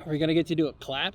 Are we gonna get to do a clap?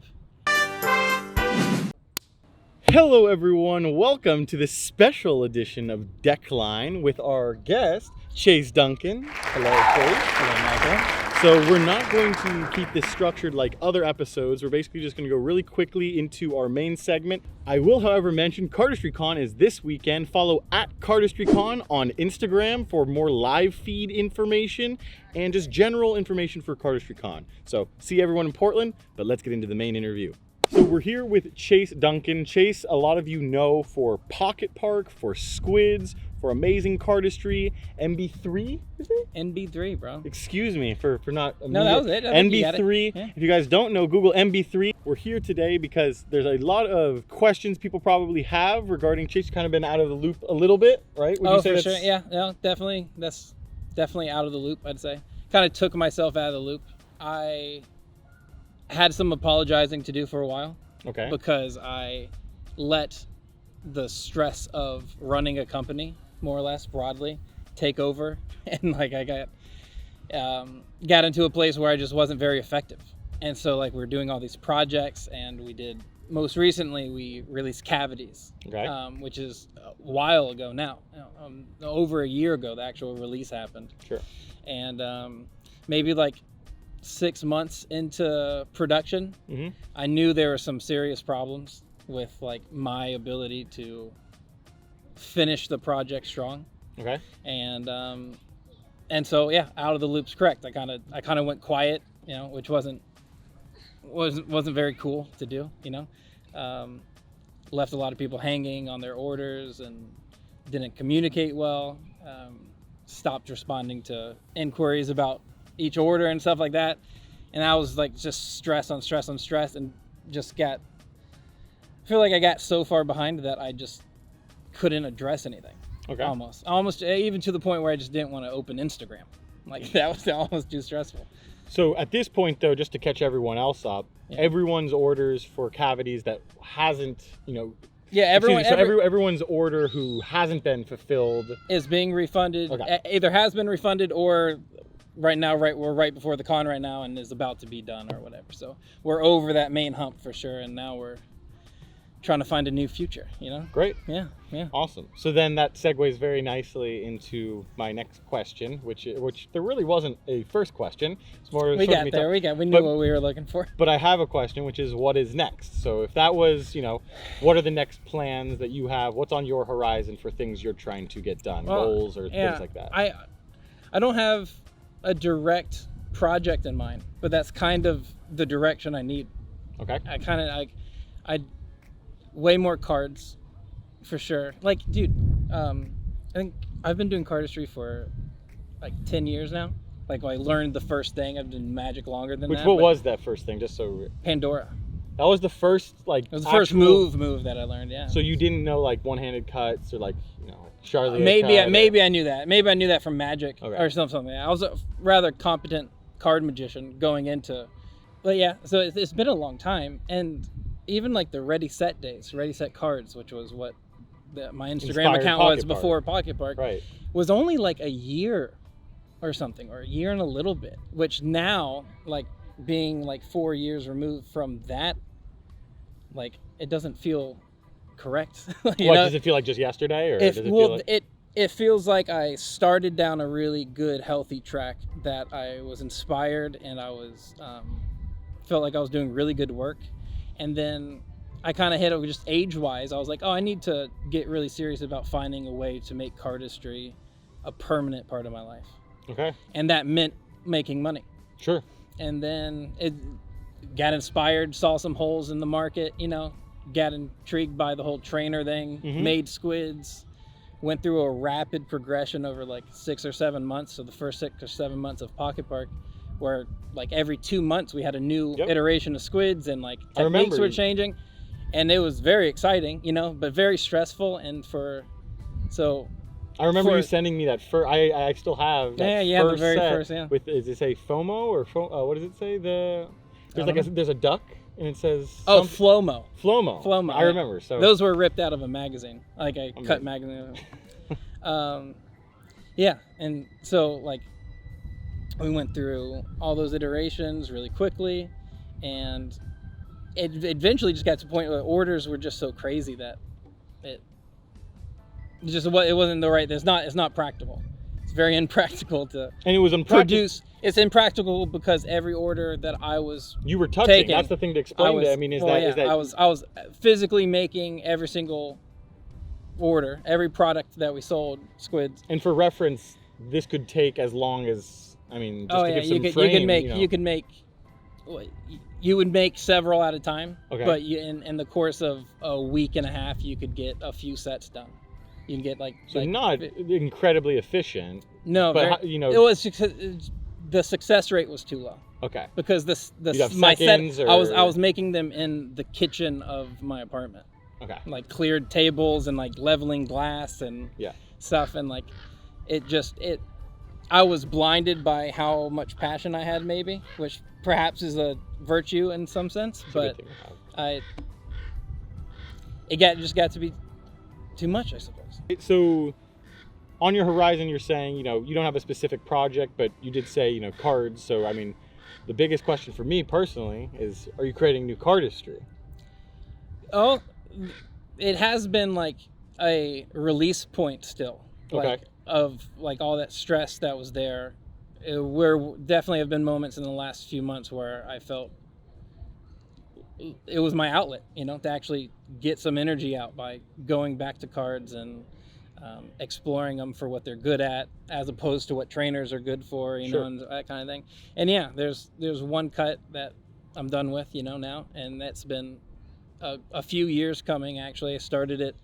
Hello everyone, welcome to this special edition of DECKLINE with our guest, Chase Duncan. Hello Chase. Hello, Michael. So we're not going to keep this structured like other episodes. We're basically just going to go really quickly into our main segment. I will, however, mention CardistryCon is this weekend. Follow at CardistryCon on Instagram for more live feed information and just general information for CardistryCon. So see everyone in Portland, but let's get into the main interview. So we're here with Chase Duncan. Chase, a lot of you know for Pocket Park, for Squids, for amazing cardistry, MB3, is it? NB3, bro. Excuse me for not... No, that was it. MB3. Yeah. If you guys don't know, Google MB3. We're here today because there's a lot of questions people probably have regarding Chase. You've kind of been out of the loop a little bit, right? Would you say for sure. Yeah, no, definitely. That's definitely out of the loop, I'd say. Kind of took myself out of the loop. I had some apologizing to do for a while. Okay. Because I let the stress of running a company, more or less broadly, take over, and like I got into a place where I just wasn't very effective. And so like we were doing all these projects, and most recently we released Cavities, Okay. which is a while ago now, over a year ago the actual release happened. Sure. And maybe like 6 months into production, Mm-hmm. I knew there were some serious problems with like my ability to finish the project strong. Okay. And so yeah, out of the loop's correct. I kind of went quiet, which wasn't very cool to do, left a lot of people hanging on their orders and didn't communicate well, stopped responding to inquiries about each order and stuff like that. And I was like just stress on stress on stress, and just I feel like I got so far behind that I just couldn't address anything. Okay. Almost even to the point where I just didn't want to open Instagram. Like that was almost too stressful. So at this point though, just to catch everyone else up, Yeah. everyone's orders for Cavities that hasn't, Yeah, everyone's order who hasn't been fulfilled is being refunded. Okay. Either has been refunded or we're right before the con right now and is about to be done or whatever. So we're over that main hump for sure, and now we're trying to find a new future, Great. Yeah. Awesome. So then that segues very nicely into my next question, which there really wasn't a first question. It's more We got there. We knew what we were looking for. But I have a question, which is what is next? So if that was, what are the next plans that you have? What's on your horizon for things you're trying to get done, goals or things like that? I don't have a direct project in mind, but that's kind of the direction I need. Okay. I way more cards for sure. Like, dude, I think I've been doing cardistry for like 10 years now. Like I learned the first thing. I've done magic longer than that. What was that first thing? Just so Pandora. That was the first It was the first move that I learned. Yeah. So you didn't know like one-handed cuts or like Charlie. Maybe I knew that. Maybe I knew that from magic or something. I was a rather competent card magician going into. But yeah, so it's been a long time, and even like the Ready Set days, Ready Set Cards, which was what my Instagram account was before Pocket Park, right, was only like a year or something, or a year and a little bit. Which now, like being like 4 years removed from that, like it doesn't feel correct. Does it feel like just yesterday, or does it feel like... It feels like I started down a really good, healthy track that I was inspired, and I was felt like I was doing really good work. And then I kind of hit it just age-wise. I was like, I need to get really serious about finding a way to make cardistry a permanent part of my life. Okay. And that meant making money. Sure. And then it got inspired, saw some holes in the market, got intrigued by the whole trainer thing, made Squids, went through a rapid progression over like 6 or 7 months. So the first 6 or 7 months of Pocket Park, where like every 2 months we had a new iteration of Squids, and like techniques were changing, and it was very exciting, but very stressful. And I remember you sending me that first. I still have that the very first. Yeah. With, does it say FOMO or what does it say? There's a duck and it says Flomo. Flomo. I remember. So those were ripped out of a magazine, like a cut magazine. Yeah, and so like we went through all those iterations really quickly, and it eventually just got to the point where orders were just so crazy that it wasn't the right. It's not practical. It's very impractical to And it was produce. It's impractical because every order that I was You were touching. taking, That's the thing to explain. I mean, is that I was physically making every single order, every product that we sold, squids. And for reference, this could take as long as, I mean, just to give some frame, you would make several at a time. Okay. But in the course of a week and a half, you could get a few sets done. You can get not incredibly efficient. No, but it was the success rate was too low. Okay. Because my set, I was making them in the kitchen of my apartment. Okay. Like cleared tables and like leveling glass and stuff, and like I was blinded by how much passion I had, maybe, which perhaps is a virtue in some sense, but it just got to be too much, I suppose. So on your horizon, you're saying, you don't have a specific project, but you did say, cards. So, I mean, the biggest question for me personally is, are you creating new cardistry? Oh, it has been like a release point still. Okay. Of like all that stress that was there. Definitely have been moments in the last few months where I felt it was my outlet, to actually get some energy out by going back to cards and exploring them for what they're good at, as opposed to what trainers are good for, Sure. and that kind of thing. And yeah, there's one cut that I'm done with, now, and that's been a few years coming. Actually, I started it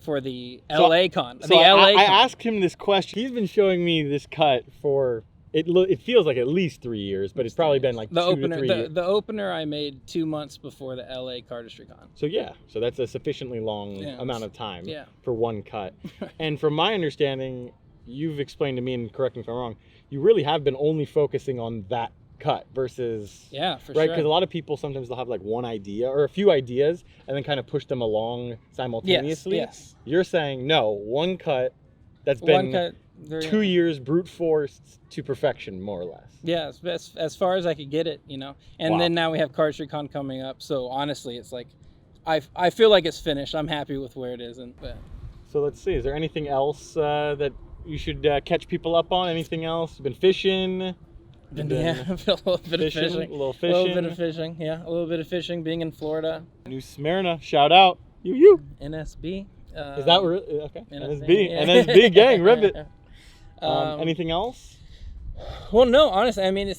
for the LA con. I asked him this question. He's been showing me this cut for it feels like at least 3 years, but it's probably been like the 2 opener, to 3 years. The opener I made 2 months before the LA cardistry con. So that's a sufficiently long amount of time for one cut. And from my understanding, you've explained to me, and correct me if I'm wrong, you really have been only focusing on that cut versus for right, sure. because a lot of people sometimes they'll have like one idea or a few ideas and then kind of push them along simultaneously. Yes. You're saying no, one cut that's been 2 years brute forced to perfection, more or less. Yeah, as far as I could get it, And then now we have Cardistry Con coming up, so honestly, it's like I feel like it's finished. I'm happy with where it is, So let's see. Is there anything else that you should catch people up on? Anything else? You've been fishing? a little bit of fishing. A little fishing. A little bit of fishing. Yeah, a little bit of fishing. Being in Florida. New Smyrna. Shout out. You. NSB. Is that where? Okay. NSB. NSB gang. Ribbit. Anything else? Well, no. Honestly, I mean,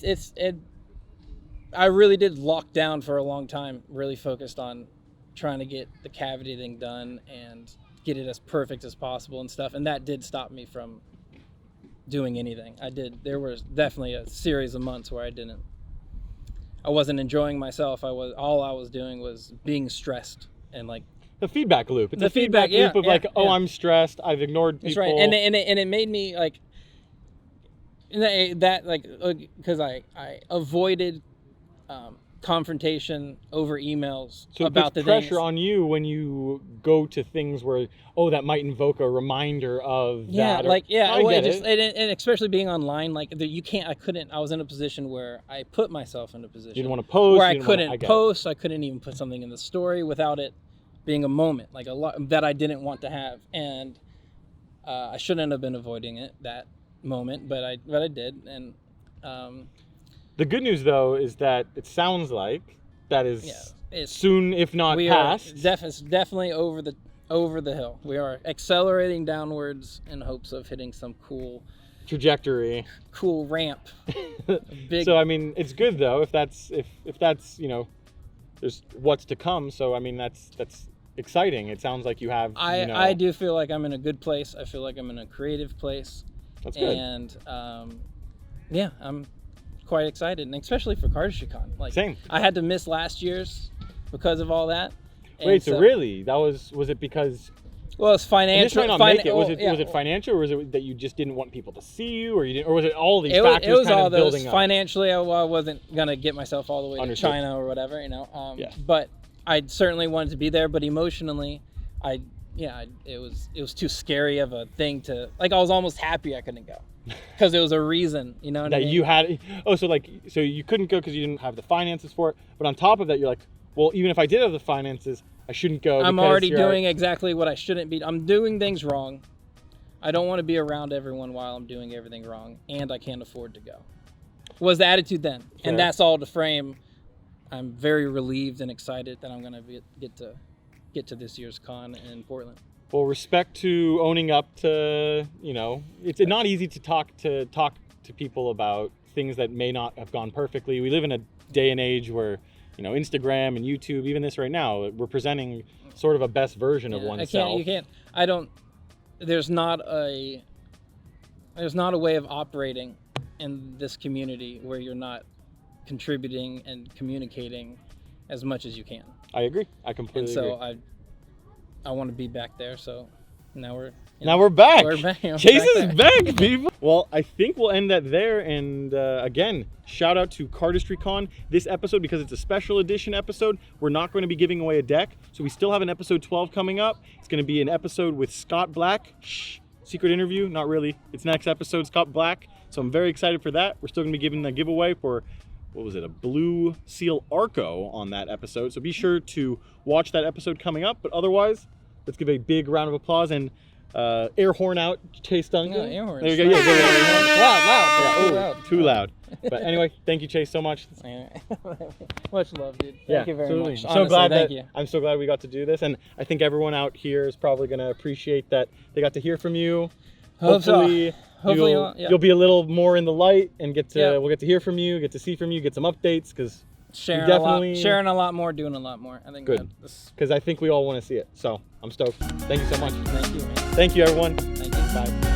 I really did lock down for a long time. Really focused on trying to get the cavity thing done and get it as perfect as possible and stuff. And that did stop me from doing anything. There was definitely a series of months where I wasn't enjoying myself. All I was doing was being stressed and like the feedback loop. It's the a feedback loop of I'm stressed. I've ignored people. That's right. And it made me like that, like, because I avoided confrontation over emails about the things. Pressure on you when you go to things where that might invoke a reminder of that. And especially being online, like I was in a position where I put myself in a position. You didn't want to post. Where I couldn't post. I couldn't even put something in the story without it being a moment, like a lot that I didn't want to have, and I shouldn't have been avoiding that moment, but I did, and. The good news, though, is that it sounds like that is soon, if not past. It's definitely over the hill. We are accelerating downwards in hopes of hitting some cool trajectory, cool ramp. So I mean, it's good though if that's there's what's to come. So I mean, that's exciting. It sounds like you have. I do feel like I'm in a good place. I feel like I'm in a creative place. That's good. And I'm quite excited, and especially for Cardistry Con. Like, same. I had to miss last year's because of all that. Wait, so really, that was it because? Well, it's financial. And this might not make it. Was it financial, or was it that you just didn't want people to see you, or was it all these factors? It was kind all of those. Building up? Financially, I wasn't gonna get myself all the way to China or whatever, But I certainly wanted to be there. But emotionally, it was too scary of a thing to, like, I was almost happy I couldn't go. because it was a reason, you know what I That mean? you had, so you couldn't go because you didn't have the finances for it. But on top of that, you're like, well, even if I did have the finances, I shouldn't go. I'm because already you're doing exactly what I shouldn't be. I'm doing things wrong. I don't want to be around everyone while I'm doing everything wrong, and I can't afford to go. Was the attitude then. Fair. And that's all to frame. I'm very relieved and excited that I'm going to get to this year's con in Portland. Well, respect to owning up to, it's not easy to talk to people about things that may not have gone perfectly. We live in a day and age where, Instagram and YouTube, even this right now, we're presenting sort of a best version of oneself. There's not a way of operating in this community where you're not contributing and communicating as much as you can. I agree. I completely agree. And so I want to be back there. So now we're back. We're back. Chase is back, people. Well, I think we'll end that there. And again, shout out to Cardistry Con. This episode, because it's a special edition episode, we're not going to be giving away a deck. So we still have an episode 12 coming up. It's going to be an episode with Scott Black. Shh, secret interview. Not really. It's next episode, Scott Black. So I'm very excited for that. We're still going to be giving the giveaway for, a Blue Seal Arco on that episode. So be sure to watch that episode coming up. But otherwise, let's give a big round of applause and air horn out Chase Duncan. Yeah, air horn. There you go. Yeah, go. Loud. Yeah, too loud. But anyway, thank you, Chase, so much. Much love, dude. Yeah, Thank you very absolutely. much. Honestly, I'm so glad we got to do this, and I think everyone out here is probably going to appreciate that they got to hear from you. Hopefully you'll be a little more in the light and we'll get to hear from you, get to see from you, get some updates, because sharing a lot more, doing a lot more. I think good, because I think we all want to see it. So I'm stoked. Thank you so much. Thank you, man. Thank you, everyone. Thank you. Bye.